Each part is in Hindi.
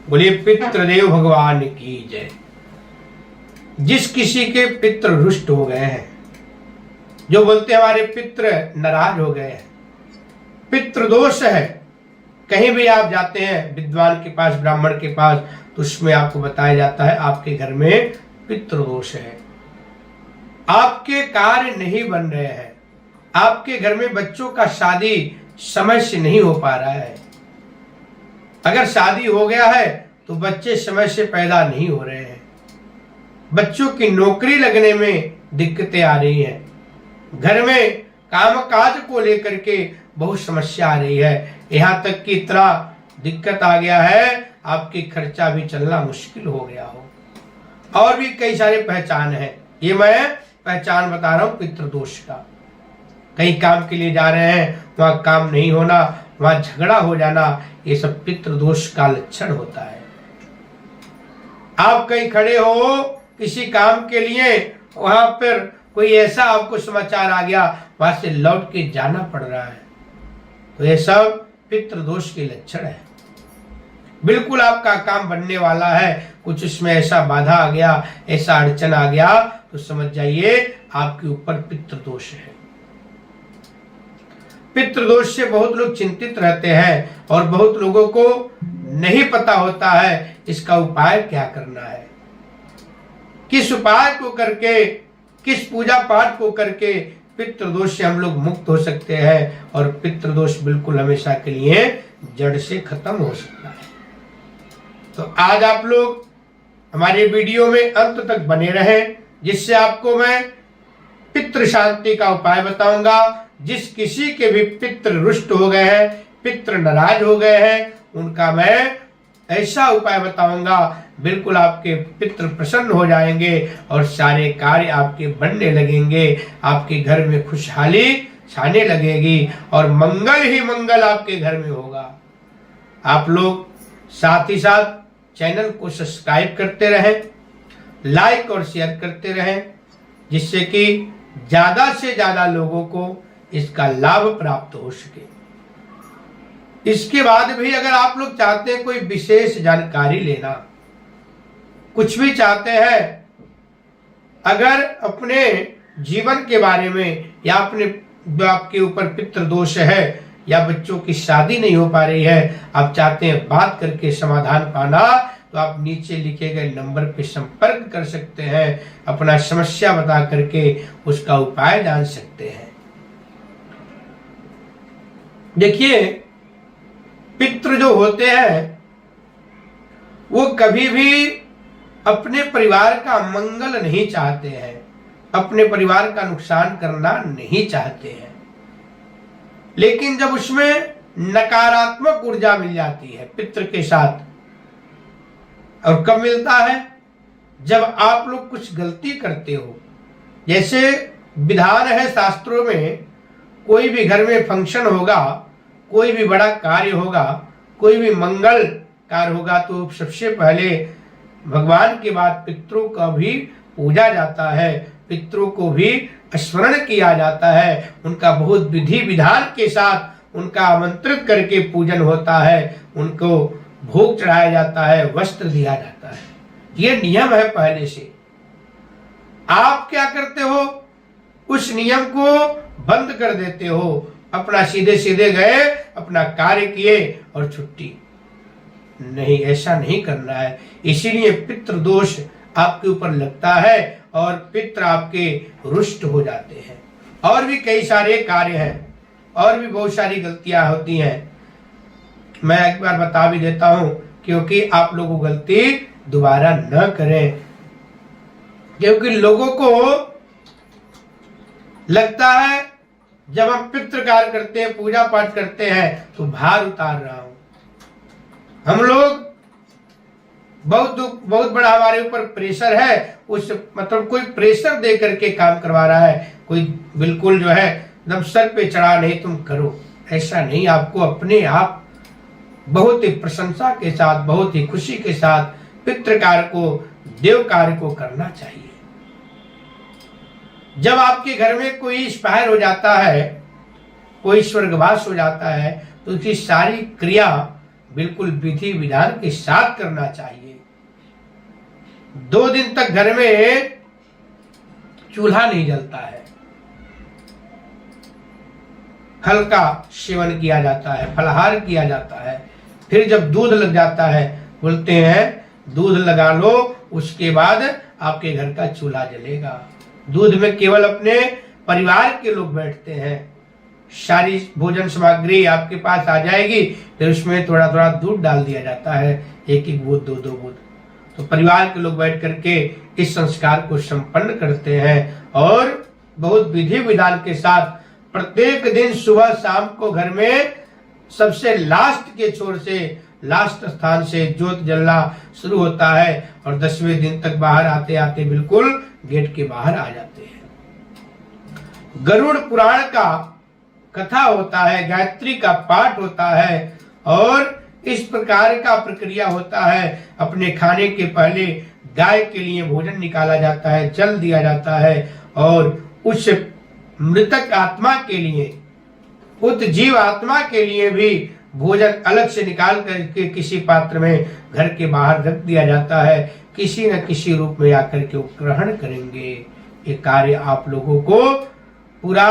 बोलिए पितृदेव भगवान की जय। जिस किसी के पितृ रुष्ट हो गए हैं, जो बोलते हैं हमारे पितृ नाराज हो गए हैं, पितृदोष है, कहीं भी आप जाते हैं विद्वान के पास, ब्राह्मण के पास, तो उसमें आपको बताया जाता है आपके घर में पितृदोष है, आपके कार्य नहीं बन रहे हैं, आपके घर में बच्चों का शादी समय से नहीं हो पा रहा है, अगर शादी हो गया है तो बच्चे समय से पैदा नहीं हो रहे हैं, बच्चों की नौकरी लगने में दिक्कतें आ रही हैं, घर में कामकाज को लेकर के बहुत समस्या आ रही है, यहाँ तक कि इतना दिक्कत आ गया है आपकी खर्चा भी चलना मुश्किल हो गया हो। और भी कई सारे पहचान है, ये मैं पहचान बता रहा हूं पितृदोष का। कहीं काम के लिए जा रहे हैं, वहां काम नहीं होना, वहां झगड़ा हो जाना, ये सब पितृदोष का लक्षण होता है। आप कहीं खड़े हो किसी काम के लिए, वहां पर कोई ऐसा आपको समाचार आ गया, वहां से लौट के जाना पड़ रहा है, तो ये सब पितृदोष के लक्षण है। बिल्कुल आपका काम बनने वाला है, कुछ इसमें ऐसा बाधा आ गया, ऐसा अड़चन आ गया, तो समझ जाइए आपके ऊपर पितृदोष है। पितृदोष से बहुत लोग चिंतित रहते हैं और बहुत लोगों को नहीं पता होता है इसका उपाय क्या करना है, किस उपाय को करके, किस पूजा पाठ को करके पितृदोष से हम लोग मुक्त हो सकते हैं और पितृदोष बिल्कुल हमेशा के लिए जड़ से खत्म हो सकता है। तो आज आप लोग हमारे वीडियो में अंत तक बने रहें, जिससे आपको मैं पितृ शांति का उपाय बताऊंगा। जिस किसी के भी पितृ रुष्ट हो गए हैं, पितृ नाराज हो गए हैं, उनका मैं ऐसा उपाय बताऊंगा, बिल्कुल आपके पितृ प्रसन्न हो जाएंगे और सारे कार्य आपके बनने लगेंगे, आपके घर में खुशहाली छाने लगेगी और मंगल ही मंगल आपके घर में होगा। आप लोग साथ ही साथ चैनल को सब्सक्राइब करते रहें, लाइक और शेयर करते रहें, जिससे कि ज्यादा से ज्यादा लोगों को इसका लाभ प्राप्त हो सके। इसके बाद भी अगर आप लोग चाहते हैं कोई विशेष जानकारी लेना, कुछ भी चाहते हैं, अगर अपने जीवन के बारे में या अपने जो आपके ऊपर पितृदोष है या बच्चों की शादी नहीं हो पा रही है, आप चाहते हैं बात करके समाधान पाना, तो आप नीचे लिखे गए नंबर पे संपर्क कर सकते हैं, अपना समस्या बता करके उसका उपाय जान सकते हैं। देखिए, पितृ जो होते हैं वो कभी भी अपने परिवार का मंगल नहीं चाहते हैं, अपने परिवार का नुकसान करना नहीं चाहते हैं, लेकिन जब उसमें नकारात्मक ऊर्जा मिल जाती है पितृ के साथ, और कब मिलता है, जब आप लोग कुछ गलती करते हो। जैसे विधान है शास्त्रों में, कोई भी घर में फंक्शन होगा, कोई भी बड़ा कार्य होगा, कोई भी मंगल कार्य होगा, तो सबसे पहले भगवान के बाद पितरों का भी पूजा जाता है, पितरों को भी स्मरण किया जाता है, उनका बहुत विधि विधान के साथ उनका आमंत्रित करके पूजन होता है, उनको भोग चढ़ाया जाता है, वस्त्र दिया जाता है। ये नियम है पहले से। आप क्या करते हो, उस नियम को बंद कर देते हो, अपना सीधे सीधे गए, अपना कार्य किए और छुट्टी। नहीं, ऐसा नहीं करना है। इसीलिए पितृदोष आपके ऊपर लगता है और पितृ आपके रुष्ट हो जाते हैं। और भी कई सारे कार्य हैं, और भी बहुत सारी गलतियां होती हैं। मैं एक बार बता भी देता हूं, क्योंकि आप लोगों गलती दोबारा न करें, क्योंकि लोगों को लगता है जब हम पितृ कार्य करते हैं, पूजा पाठ करते हैं, तो भार उतार रहा हूं। हम लोग बहुत बड़ा हमारे ऊपर प्रेशर है, उस मतलब कोई प्रेशर दे करके काम करवा रहा है, कोई बिल्कुल जो है एकदम सर पे चढ़ा, नहीं तुम करो, ऐसा नहीं। आपको अपने आप बहुत ही प्रशंसा के साथ, बहुत ही खुशी के साथ पितृ कार्य को, देव कार्य को करना चाहिए। जब आपके घर में कोई एक्सपायर हो जाता है, कोई स्वर्गवास हो जाता है, तो उसकी सारी क्रिया बिल्कुल विधि विधान के साथ करना चाहिए। 2 दिन तक घर में चूल्हा नहीं जलता है, फल का सेवन किया जाता है, फलाहार किया जाता है। फिर जब दूध लग जाता है, बोलते हैं दूध लगा लो, उसके बाद आपके घर का चूल्हा जलेगा। दूध में केवल अपने परिवार के लोग बैठते हैं, सारी भोजन सामग्री आपके पास आ जाएगी, फिर उसमें थोड़ा थोड़ा दूध डाल दिया जाता है, 1-1 बूंद 2-2 बूंद। तो परिवार के लोग बैठ करके इस संस्कार को संपन्न करते हैं और बहुत विधि विधान के साथ प्रत्येक दिन सुबह शाम को घर में सबसे लास्ट के छोर से, लास्ट स्थान से ज्योत जलना शुरू होता है और 10वें दिन तक बाहर आते आते बिल्कुल गेट के बाहर आ जाते हैं। गरुड़ पुराण का कथा होता है, गायत्री का पाठ होता है और इस प्रकार का प्रक्रिया होता है। अपने खाने के पहले गाय के लिए भोजन निकाला जाता है, जल दिया जाता है और उस मृतक आत्मा के लिए, उत जीव आत्मा के लिए भी भोजन अलग से निकाल करके किसी पात्र में घर के बाहर रख दिया जाता है। किसी न किसी रूप में आकर के वो ग्रहण करेंगे। ये कार्य आप लोगों को पूरा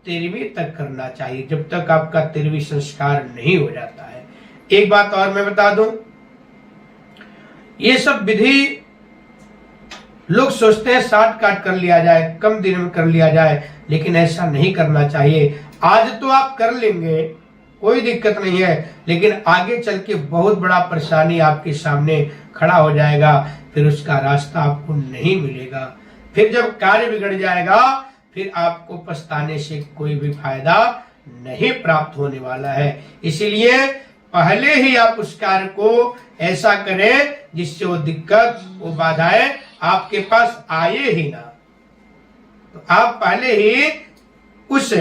13वीं तक करना चाहिए, जब तक आपका 13वीं संस्कार नहीं हो जाता है। एक बात और मैं बता दूं, ये सब विधि लोग सोचते हैं शॉर्ट काट कर लिया जाए, कम दिन में कर लिया जाए, लेकिन ऐसा नहीं करना चाहिए। आज तो आप कर लेंगे, कोई दिक्कत नहीं है, लेकिन आगे चल के बहुत बड़ा परेशानी आपके सामने खड़ा हो जाएगा, फिर उसका रास्ता आपको नहीं मिलेगा। फिर जब कार्य बिगड़ जाएगा, फिर आपको पछताने से कोई भी फायदा नहीं प्राप्त होने वाला है। इसीलिए पहले ही आप उस कार्य को ऐसा करें जिससे वो दिक्कत, वो बाधाएं आपके पास आए ही ना। तो आप पहले ही उस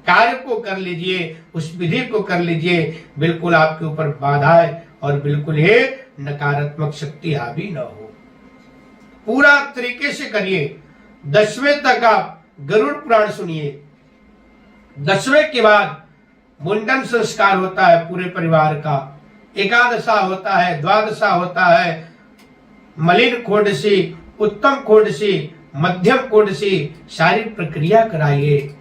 कार्य को कर लीजिए, उस विधि को कर लीजिए, बिल्कुल आपके ऊपर बाधाएं और बिल्कुल ही नकारात्मक शक्ति हावी न हो। पूरा तरीके से करिए। 10वें तक आप गरुड़ पुराण सुनिए। 10वें के बाद मुंडन संस्कार होता है पूरे परिवार का, एकादशा होता है, द्वादशा होता है, मलिन खोडसी, उत्तम खोडसी, मध्यम खोडसी, सारी प्रक्रिया कराइए।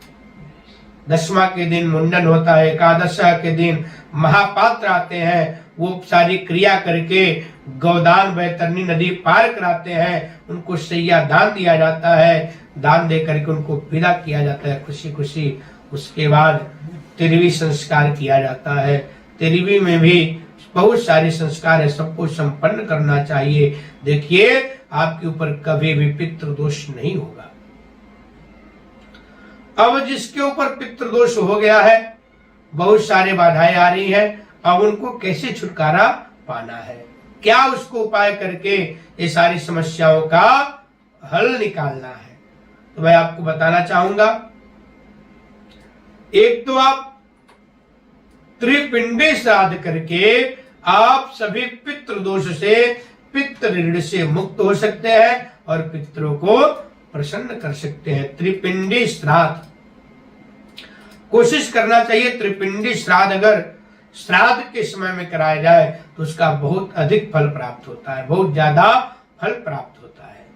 10वां के दिन मुंडन होता है, एकादशा के दिन महापात्र आते हैं, वो सारी क्रिया करके गौदान बैतरणी नदी पार कराते हैं, उनको सैया दान दिया जाता है, दान दे करके उनको विदा किया जाता है खुशी खुशी। उसके बाद 13वीं संस्कार किया जाता है। 13वीं में भी बहुत सारे संस्कार है, सबको संपन्न करना चाहिए। देखिए आपके ऊपर कभी भी पितृदोष नहीं होगा। अब जिसके ऊपर पितृदोष हो गया है, बहुत सारे बाधाएं आ रही है, अब उनको कैसे छुटकारा पाना है, क्या उसको उपाय करके ये सारी समस्याओं का हल निकालना है, तो मैं आपको बताना चाहूंगा। एक तो आप त्रिपिंडी श्राद्ध करके आप सभी पितृदोष से, पितृ ऋण से मुक्त हो सकते हैं और पितरों को प्रसन्न कर सकते हैं। त्रिपिंडी श्राद्ध कोशिश करना चाहिए। त्रिपिंडी श्राद्ध अगर श्राद्ध के समय में कराया जाए तो उसका बहुत अधिक फल प्राप्त होता है, बहुत ज्यादा फल प्राप्त होता है।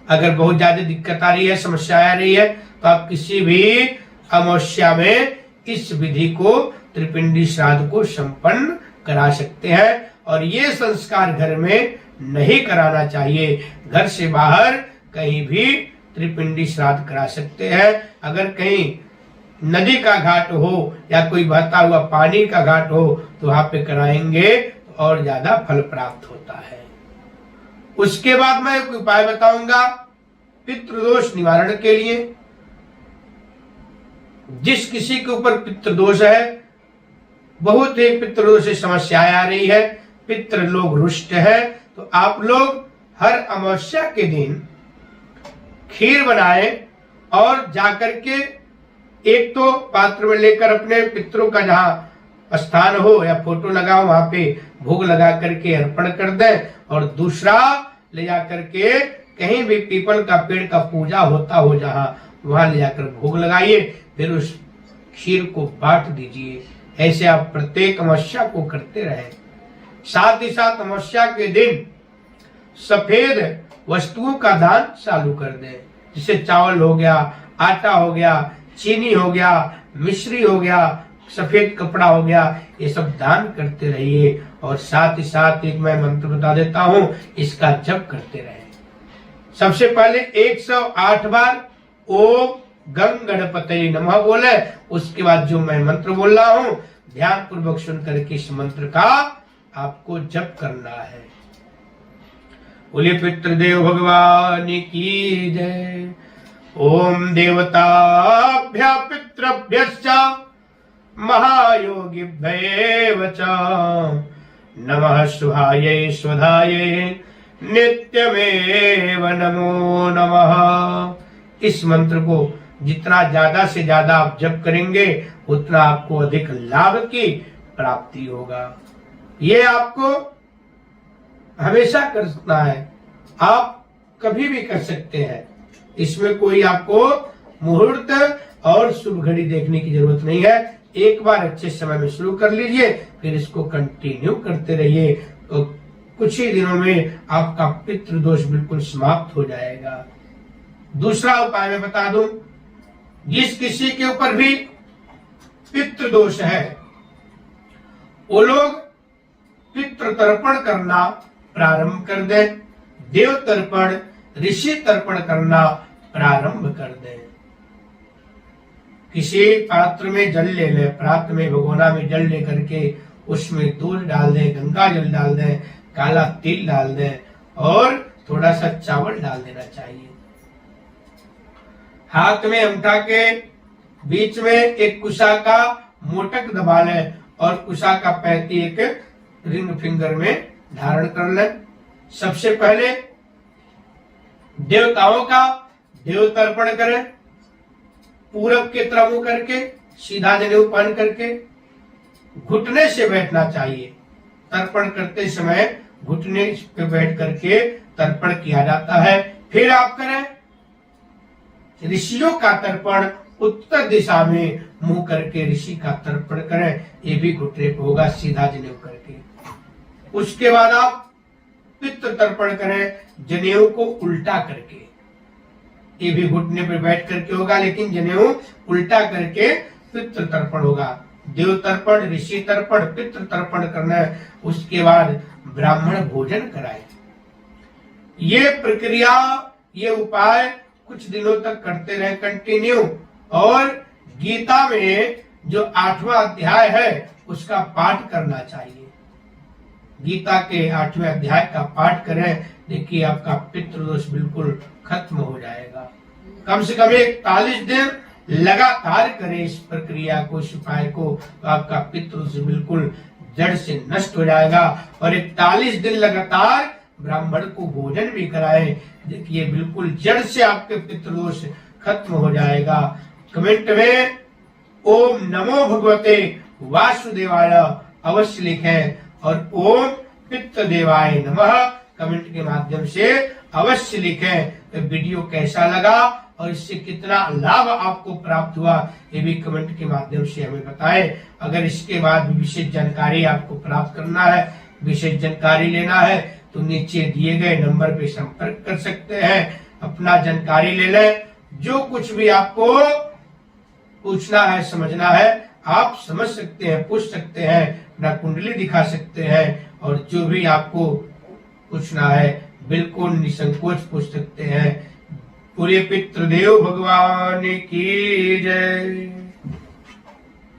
अगर बहुत ज्यादा दिक्कत आ रही है, समस्या आ रही है, तो आप किसी भी अमावस्या में इस विधि को, त्रिपिंडी श्राद्ध को संपन्न करा सकते हैं। और ये संस्कार घर में नहीं कराना चाहिए, घर से बाहर कहीं भी त्रिपिंडी श्राद्ध करा सकते हैं। अगर कहीं नदी का घाट हो या कोई बहता हुआ पानी का घाट हो तो वहां पे कराएंगे तो और ज्यादा फल प्राप्त होता है। उसके बाद मैं एक उपाय बताऊंगा पितृदोष निवारण के लिए। जिस किसी के ऊपर पितृदोष है, बहुत ही पितृदोष से समस्याएं आ रही है, पितृ लोग रुष्ट है, तो आप लोग हर अमावस्या के दिन खीर बनाएं और जाकर के एक तो पात्र में लेकर अपने पितरों का जहां स्थान हो या फोटो लगाओ वहां पे भोग लगा करके अर्पण कर दें, और दूसरा ले जाकर के कहीं भी पीपल का पेड़ का पूजा होता हो जहां, वहां ले जाकर भोग लगाइए। फिर उस खीर को बांट दीजिए, ऐसे आप प्रत्येक अमावस्या को करते रहे। साथ ही साथ अमावस्या के दिन सफेद वस्तुओं का दान चालू कर दें, जैसे चावल हो गया, आटा हो गया, चीनी हो गया, मिश्री हो गया, सफेद कपड़ा हो गया, ये सब दान करते रहिए। और साथ ही साथ एक मैं मंत्र बता देता हूं, इसका जप करते रहे। सबसे पहले 108 बार ओम गंग गणपति नमः बोले, उसके बाद जो मैं मंत्र बोल रहा हूं ध्यान पूर्वक सुनकर के इस मंत्र का आपको जप करना है। बोले पितृदेव भगवान की जय। ओम देवताभ्य पितृभ्यश्च महायोगिभ्येव च नमः शुभायै स्वधायै नित्यमेव नमो नमः। इस मंत्र को जितना ज्यादा से ज्यादा आप जप करेंगे उतना आपको अधिक लाभ की प्राप्ति होगा। ये आपको हमेशा करना है, आप कभी भी कर सकते हैं। इसमें कोई आपको मुहूर्त और शुभ घड़ी देखने की जरूरत नहीं है। एक बार अच्छे समय में शुरू कर लीजिए, फिर इसको कंटिन्यू करते रहिए, तो कुछ ही दिनों में आपका पितृदोष बिल्कुल समाप्त हो जाएगा। दूसरा उपाय मैं बता दूं, जिस किसी के ऊपर भी पितृदोष है वो लोग पितृ तर्पण करना प्रारंभ कर दें, देव तर्पण, ऋषि तर्पण करना प्रारंभ कर दें। किसी पात्र में जल ले लें, पात्र में भगोना में जल ले करके उसमें दूध डाल दें, गंगा जल डाल दें, काला तिल डाल दें और थोड़ा सा चावल डाल देना चाहिए। हाथ में अंगूठा के बीच में एक कुशा का मोटक दबा लें और कुशा का पैती एक रिंग फिंगर में धारण कर लें। सबसे पहले देवताओं का देव तर्पण करें, पूरब के तरफ मुंह करके, सीधा जनेऊ पहन करके, घुटने से बैठना चाहिए। तर्पण करते समय घुटने पे बैठ करके तर्पण किया जाता है। फिर आप करें ऋषियों का तर्पण, उत्तर दिशा में मुंह करके ऋषि का तर्पण करें, ये भी घुटने पे होगा सीधा जनेऊ करके। उसके बाद आप पितृ तर्पण करें, जनेऊ को उल्टा करके, ये भी घुटने पर बैठ करके होगा, लेकिन जनेऊ उल्टा करके पितृ तर्पण होगा। देव तर्पण, ऋषि तर्पण, पितृ तर्पण करना है। उसके बाद ब्राह्मण भोजन कराए। ये प्रक्रिया, ये उपाय कुछ दिनों तक करते रहे कंटिन्यू। और गीता में जो 8वां अध्याय है उसका पाठ करना चाहिए। गीता के 8वें अध्याय का पाठ करें, देखिए आपका पितृदोष बिल्कुल खत्म हो जाएगा। कम से कम 41 दिन लगातार करें इस प्रक्रिया को, इस उपाय को, तो आपका पितृदोष बिल्कुल जड़ से नष्ट हो जाएगा। और 41 दिन लगातार ब्राह्मण को भोजन भी कराएं, देखिए बिल्कुल जड़ से आपके पितृदोष खत्म हो जाएगा। कमेंट में ओम नमो भगवते वासुदेवाय अवश्य लिखें और ओम पितृदेवाय नमः कमेंट के माध्यम से अवश्य लिखें। तो वीडियो कैसा लगा और इससे कितना लाभ आपको प्राप्त हुआ ये भी कमेंट के माध्यम से हमें बताएं। अगर इसके बाद भी विशेष जानकारी आपको प्राप्त करना है, विशेष जानकारी लेना है, तो नीचे दिए गए नंबर पे संपर्क कर सकते हैं, अपना जानकारी ले लें। जो कुछ भी आपको पूछना है, समझना है, आप समझ सकते हैं, पूछ सकते हैं, अपना कुंडली दिखा सकते हैं, और जो भी आपको पूछना है बिल्कुल निसंकोच पूछ सकते हैं। पूरे पितृदेव भगवान की जय।